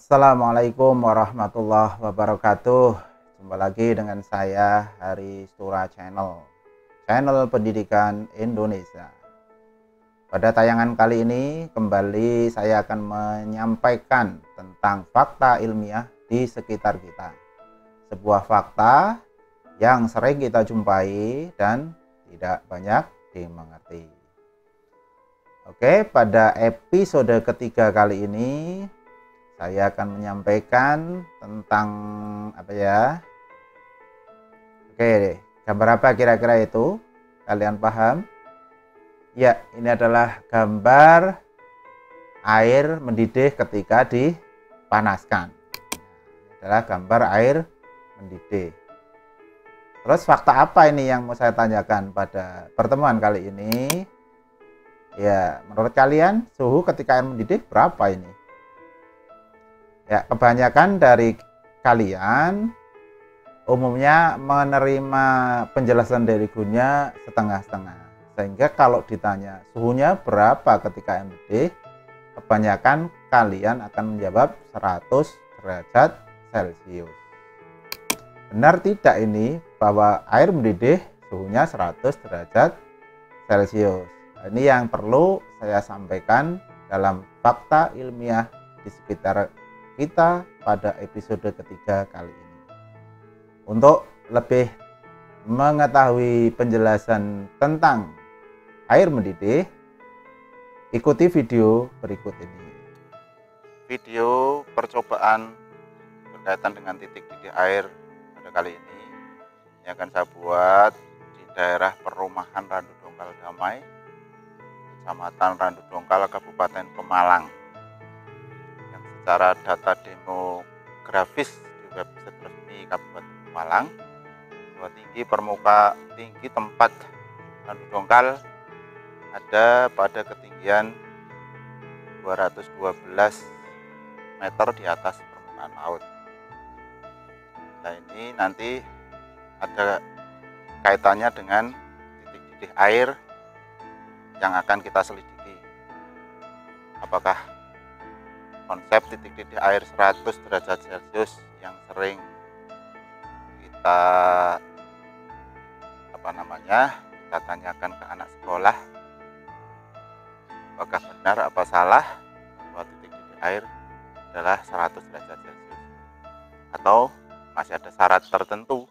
Assalamualaikum warahmatullahi wabarakatuh. Jumpa lagi dengan saya Haristura Channel, channel pendidikan Indonesia. Pada tayangan kali ini kembali saya akan menyampaikan tentang fakta ilmiah di sekitar kita. Sebuah fakta yang sering kita jumpai dan tidak banyak dimengerti. Oke, pada episode ketiga kali ini saya akan menyampaikan tentang apa ya? Oke, gambar apa kira-kira itu? Kalian paham? Ya, ini adalah gambar air mendidih ketika dipanaskan. Ini adalah gambar air mendidih. Terus fakta apa ini yang mau saya tanyakan pada pertemuan kali ini? Ya, menurut kalian suhu ketika air mendidih berapa ini? Ya, kebanyakan dari kalian umumnya menerima penjelasan dari gurunya setengah-setengah. Sehingga kalau ditanya suhunya berapa ketika air mendidih, kebanyakan kalian akan menjawab 100 derajat Celcius. Benar tidak ini bahwa air mendidih suhunya 100 derajat Celcius? Ini yang perlu saya sampaikan dalam fakta ilmiah di sekitar kita pada episode ketiga kali ini. Untuk lebih mengetahui penjelasan tentang air mendidih, ikuti video berikut ini. Video percobaan berkaitan dengan titik didih air pada kali ini yang akan saya buat di daerah perumahan Randu Dongkal Damai, Kecamatan Randu Dongkal, Kabupaten Pemalang. Secara data demografis di website resmi Kabupaten Pemalang, bahwa tinggi tempat Randu Dongkal ada pada ketinggian 212 meter di atas permukaan laut. Nah, ini nanti ada kaitannya dengan titik didih air yang akan kita selidiki. Apakah konsep titik didih air 100 derajat Celcius yang sering kita kita tanyakan ke anak sekolah, apakah benar apa salah bahwa titik didih air adalah 100 derajat Celcius, atau masih ada syarat tertentu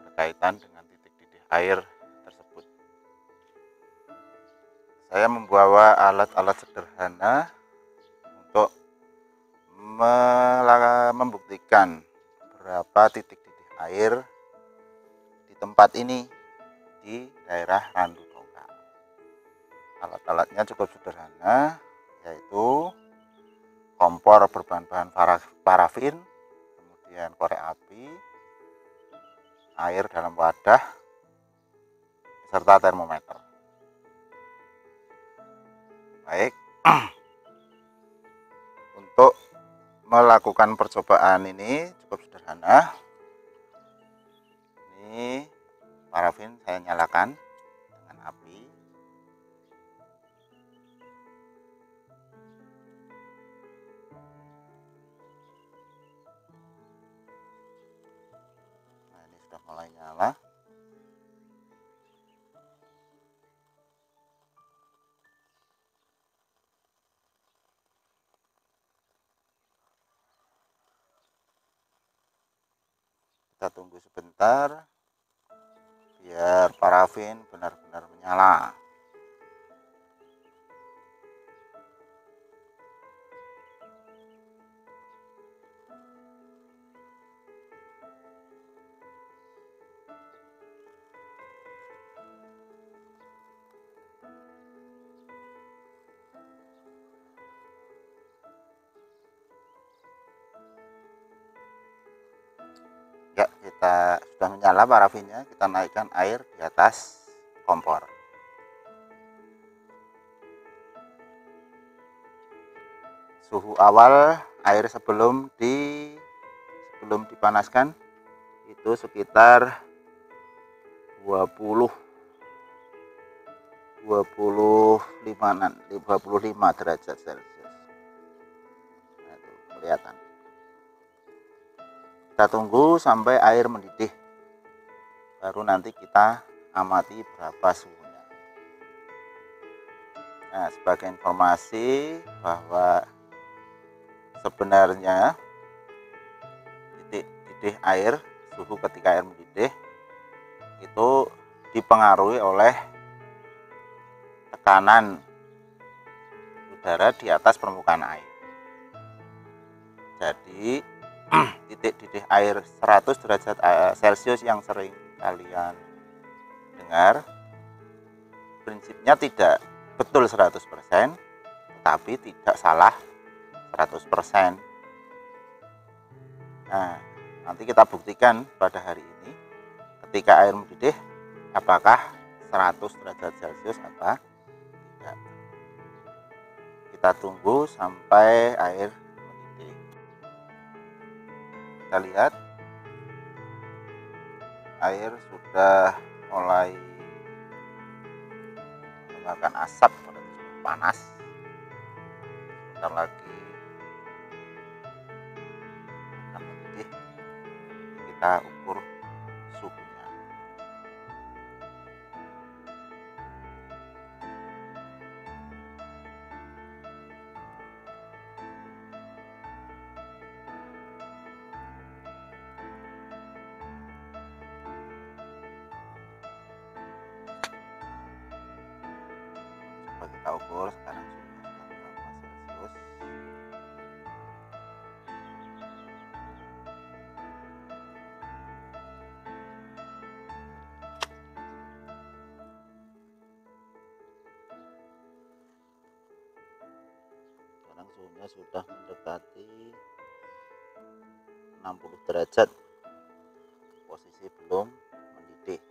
berkaitan dengan titik didih air tersebut. Saya membawa alat-alat sederhana untuk membuktikan berapa titik didih air di tempat ini di daerah Randu Dongkal. Alat-alatnya cukup sederhana, yaitu kompor berbahan parafin, kemudian korek api, air dalam wadah, serta termometer. Baik. Untuk melakukan percobaan ini cukup sederhana. Ini parafin saya nyalakan dengan api. Nah, ini sudah mulai nyala. Kita tunggu sebentar biar parafin benar-benar menyala. Ya, kita sudah menyala parafinnya, kita naikkan air di atas kompor. Suhu awal air sebelum dipanaskan itu sekitar 25 derajat Celcius. kelihatan. Kita tunggu sampai air mendidih, baru nanti kita amati berapa suhunya. Nah, sebagai informasi bahwa sebenarnya titik didih air, suhu ketika air mendidih itu dipengaruhi oleh tekanan udara di atas permukaan air. Jadi titik didih air 100 derajat Celcius yang sering kalian dengar, prinsipnya tidak betul 100%, tetapi tidak salah 100%. Nah, nanti kita buktikan pada hari ini ketika air mendidih apakah 100 derajat Celcius apa tidak. Kita tunggu sampai air mendidih. Kita lihat air sudah mulai mengeluarkan asap, panas. Sebentar lagi akan mendidih. Kita ukur suhunya. Coba kita ukur sekarang suhunya berapa Celcius. Sekarang suhunya sudah mendekati 60 derajat, posisi belum mendidih.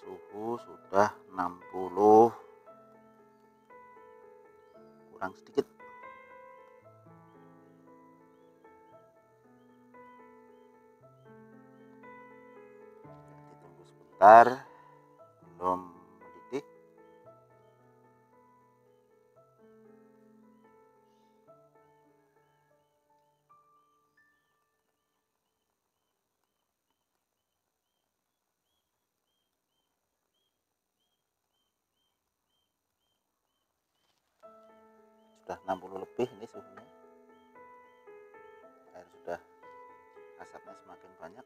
Suhu sudah 60 kurang sedikit. Ditunggu sebentar, belum mendidih. Sudah 60 lebih ini suhunya. Air sudah, asapnya semakin banyak.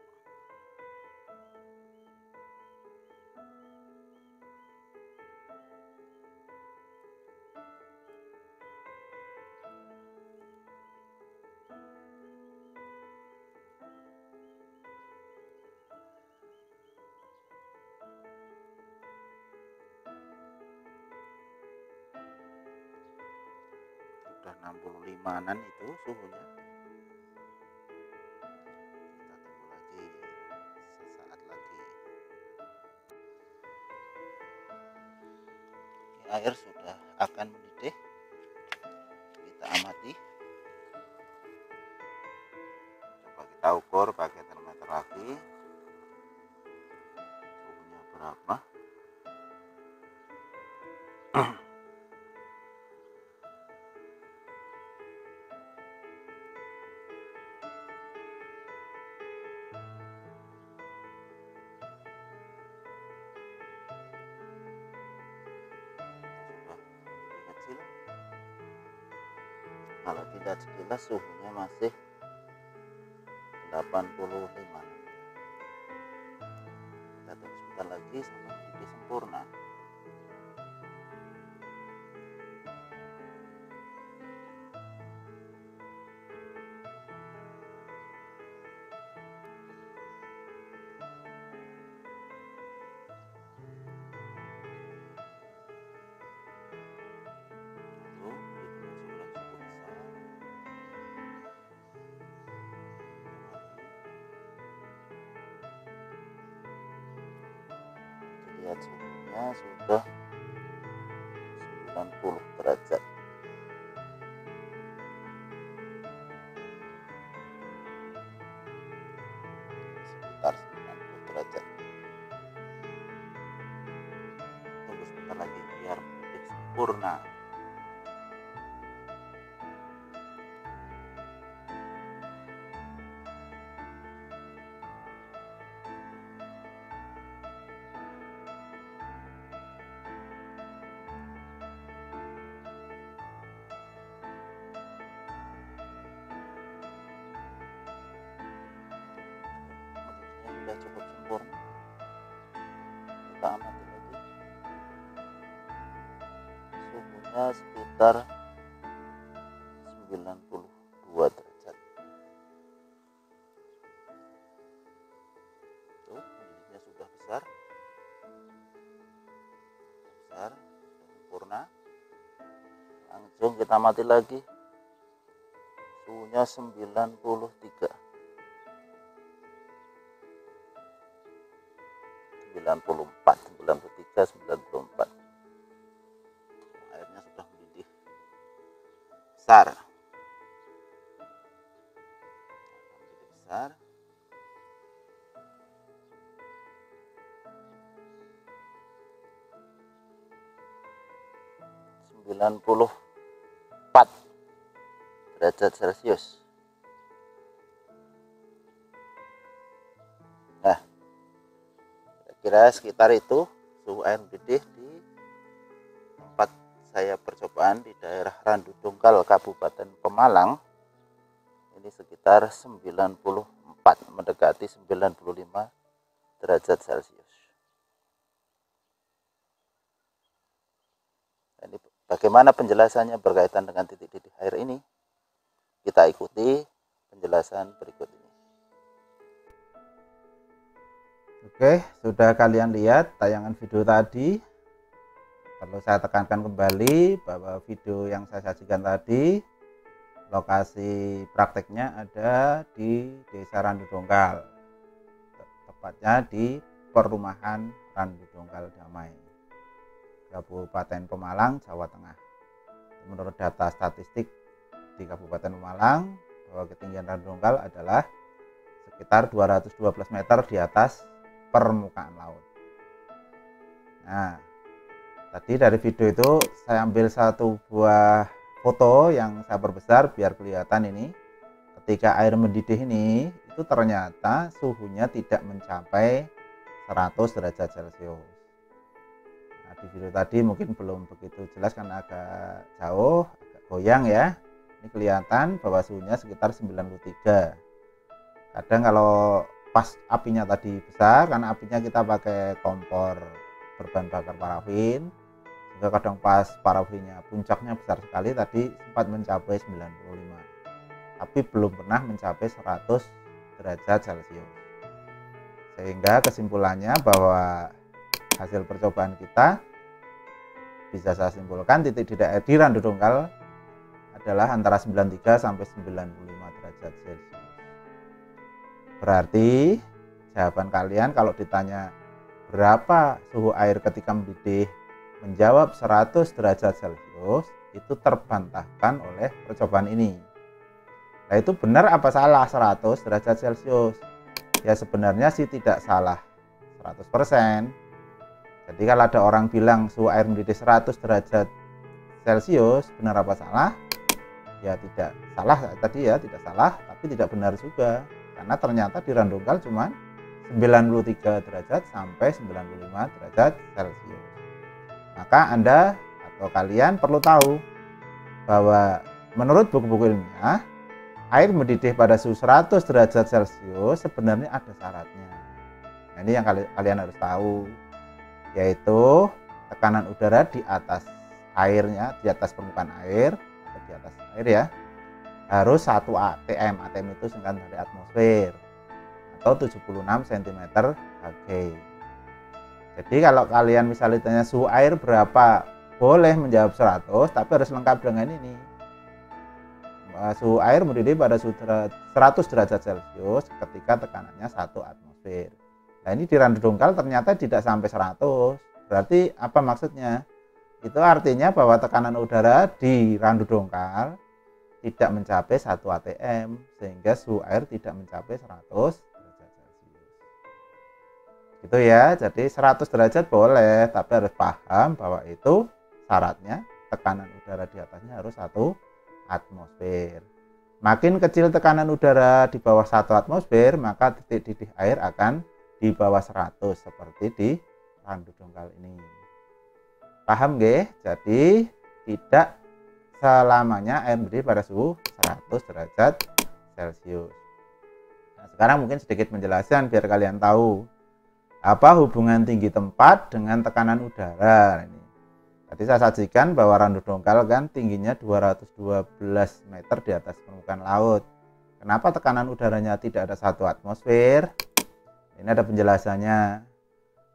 Sudah 65-an itu suhunya. Kita tunggu lagi sesaat lagi. Ini air sudah akan mendidih. Kita amati. Coba kita ukur pakai termometer lagi. Suhunya berapa? Kecil. Kalau tidak sekilas suhunya masih 85. Kita tunggu sebentar lagi sampai mendidih sempurna. lihat suhunya sudah 90 derajat. Sekitar 90 derajat. Tunggu sebentar lagi biar mendidih sempurna. Sudah cukup sempurna, kita amati lagi. Suhunya sekitar 92 derajat. Tuh, mendidihnya sudah besar, sudah sempurna. Langsung kita amati lagi. Suhunya 93, 94, 93, 94. Airnya sudah mendidih besar. Mendidih besar. Sembilan puluh 4 derajat Celcius. Nah, kira sekitar itu suhu air mendidih di tempat saya percobaan di daerah Randu Dongkal, Kabupaten Pemalang. Ini sekitar 94, mendekati 95 derajat Celcius. Ini bagaimana penjelasannya berkaitan dengan titik didih air ini? Kita ikuti penjelasan berikut ini. Oke, sudah kalian lihat tayangan video tadi. Perlu saya tekankan kembali bahwa video yang saya sajikan tadi, lokasi prakteknya ada di Desa Randu Dongkal, tepatnya di Perumahan Randu Dongkal Damai, Kabupaten Pemalang, Jawa Tengah. Menurut data statistik di Kabupaten Pemalang, bahwa ketinggian Randu Dongkal adalah sekitar 212 meter di atas permukaan laut. Nah, tadi dari video itu saya ambil satu buah foto yang saya perbesar biar kelihatan ini. Ketika air mendidih ini, itu ternyata suhunya tidak mencapai 100 derajat Celcius. Nah, di video tadi mungkin belum begitu jelas karena agak jauh, agak goyang ya. Ini kelihatan bahwa suhunya sekitar 93. Kadang kalau pas apinya tadi besar, karena apinya kita pakai kompor berbahan bakar parafin, sehingga kadang pas parafinnya puncaknya besar sekali, tadi sempat mencapai 95, tapi belum pernah mencapai 100 derajat Celcius. Sehingga kesimpulannya bahwa hasil percobaan kita bisa saya simpulkan titik didih air di Randu Dongkal adalah antara 93 sampai 95 derajat Celcius. Berarti jawaban kalian kalau ditanya berapa suhu air ketika mendidih menjawab 100 derajat Celcius, itu terbantahkan oleh percobaan ini. Nah, itu benar apa salah 100 derajat Celcius? Ya sebenarnya sih tidak salah 100%. Jadi kalau ada orang bilang suhu air mendidih 100 derajat Celcius, benar apa salah? Ya tidak salah tadi ya, tidak salah, tapi tidak benar juga. Karena ternyata di Randu Dongkal cuma 93 derajat sampai 95 derajat Celcius. Maka Anda atau kalian perlu tahu bahwa menurut buku-buku ilmiah, air mendidih pada suhu 100 derajat Celcius sebenarnya ada syaratnya. Nah, ini yang kalian harus tahu, yaitu tekanan udara di atas airnya, di atas permukaan air atau di atas air ya, harus 1 atm. Atm itu singkatan dari atmosfer atau 76 cm Hg. Jadi kalau kalian misalnya tanya suhu air berapa, boleh menjawab 100, tapi harus lengkap dengan ini. Suhu air mendidih pada suhu 100 derajat Celcius ketika tekanannya 1 atmosfer. Nah ini di randu dongkal ternyata tidak sampai 100. Berarti apa maksudnya? Itu artinya bahwa tekanan udara di randu dongkal tidak mencapai 1 atm, sehingga suhu air tidak mencapai 100 derajat Celcius. Gitu ya, jadi 100 derajat boleh, tapi harus paham bahwa itu syaratnya tekanan udara di atasnya harus 1 atmosfer. Makin kecil tekanan udara di bawah 1 atmosfer, maka titik didih air akan di bawah 100 seperti di randu dongkal ini. Paham nggih? Jadi tidak selamanya air mendidih pada suhu 100 derajat Celcius. Nah, sekarang mungkin sedikit penjelasan biar kalian tahu apa hubungan tinggi tempat dengan tekanan udara ini. Tadi saya sajikan bahwa randu dongkal kan tingginya 212 meter di atas permukaan laut. Kenapa tekanan udaranya tidak ada 1 atmosfer? Ini ada penjelasannya.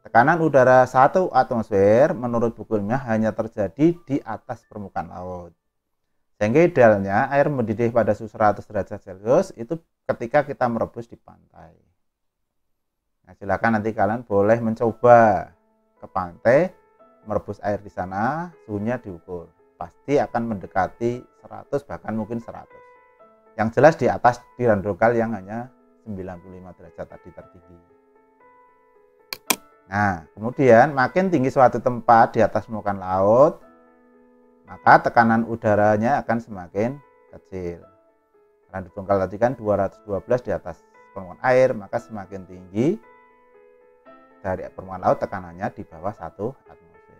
Tekanan udara 1 atmosfer menurut buku ilmiah hanya terjadi di atas permukaan laut. Sehingga idealnya air mendidih pada suhu 100 derajat Celcius itu ketika kita merebus di pantai. Nah, silakan nanti kalian boleh mencoba ke pantai, merebus air di sana, suhunya diukur. Pasti akan mendekati 100 bahkan mungkin 100. Yang jelas di atas di randu dongkal yang hanya 95 derajat tadi tertinggi. Nah, kemudian makin tinggi suatu tempat di atas permukaan laut, maka tekanan udaranya akan semakin kecil. Randu dongkal tadi kan 212 di atas permukaan air, maka semakin tinggi dari permukaan laut tekanannya di bawah 1 atmosfer.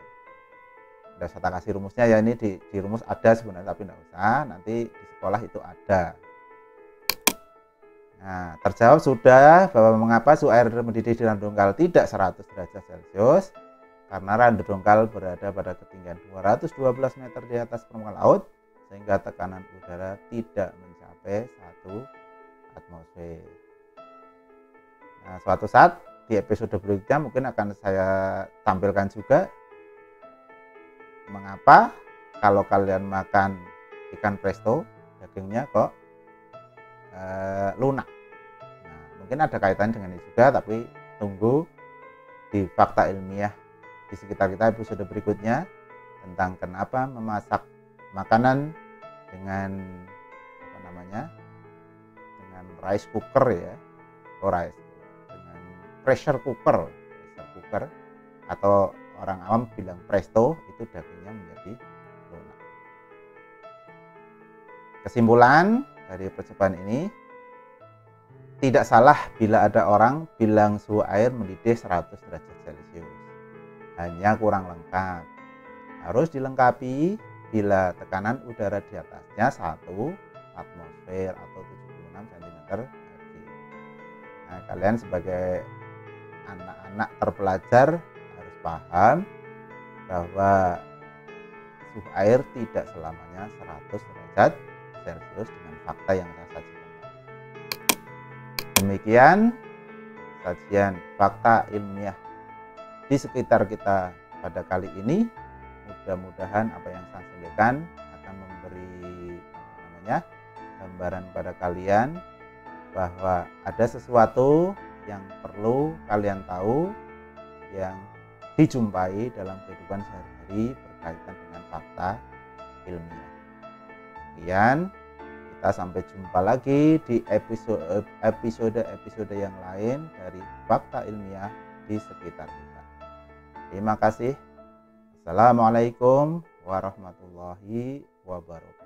Udah saya kasih rumusnya ya, ini di rumus ada sebenarnya tapi tidak usah, nanti di sekolah itu ada. Nah, terjawab sudah bahwa mengapa suhu air mendidih di randu dongkal tidak 100 derajat Celcius, karena randu dongkal berada pada ketinggian 212 meter di atas permukaan laut, sehingga tekanan udara tidak mencapai 1 atmosfer. Nah, suatu saat di episode berikutnya mungkin akan saya tampilkan juga mengapa kalau kalian makan ikan presto dagingnya kok lunak. Nah, mungkin ada kaitan dengan ini juga, tapi tunggu di fakta ilmiah di sekitar kita episode berikutnya tentang kenapa memasak makanan dengan dengan rice cooker ya, dengan pressure cooker atau orang awam bilang presto, itu dagingnya menjadi lunak. Kesimpulan dari percobaan ini, tidak salah bila ada orang bilang suhu air mendidih 100 derajat Celcius. Hanya kurang lengkap. Harus dilengkapi bila tekanan udara di atasnya 1 atmosfer atau 76 cm3. Nah, kalian sebagai anak-anak terpelajar harus paham bahwa suhu air tidak selamanya 100 derajat Celcius dengan fakta yang saya sajikan. Demikian sajian fakta ilmiah di sekitar kita pada kali ini. Mudah-mudahan apa yang saya sampaikan akan memberi gambaran pada kalian bahwa ada sesuatu yang perlu kalian tahu yang dijumpai dalam kehidupan sehari-hari berkaitan dengan fakta ilmiah. Sekian, kita sampai jumpa lagi di episode yang lain dari fakta ilmiah di sekitar kita. Terima kasih. Assalamualaikum warahmatullahi wabarakatuh.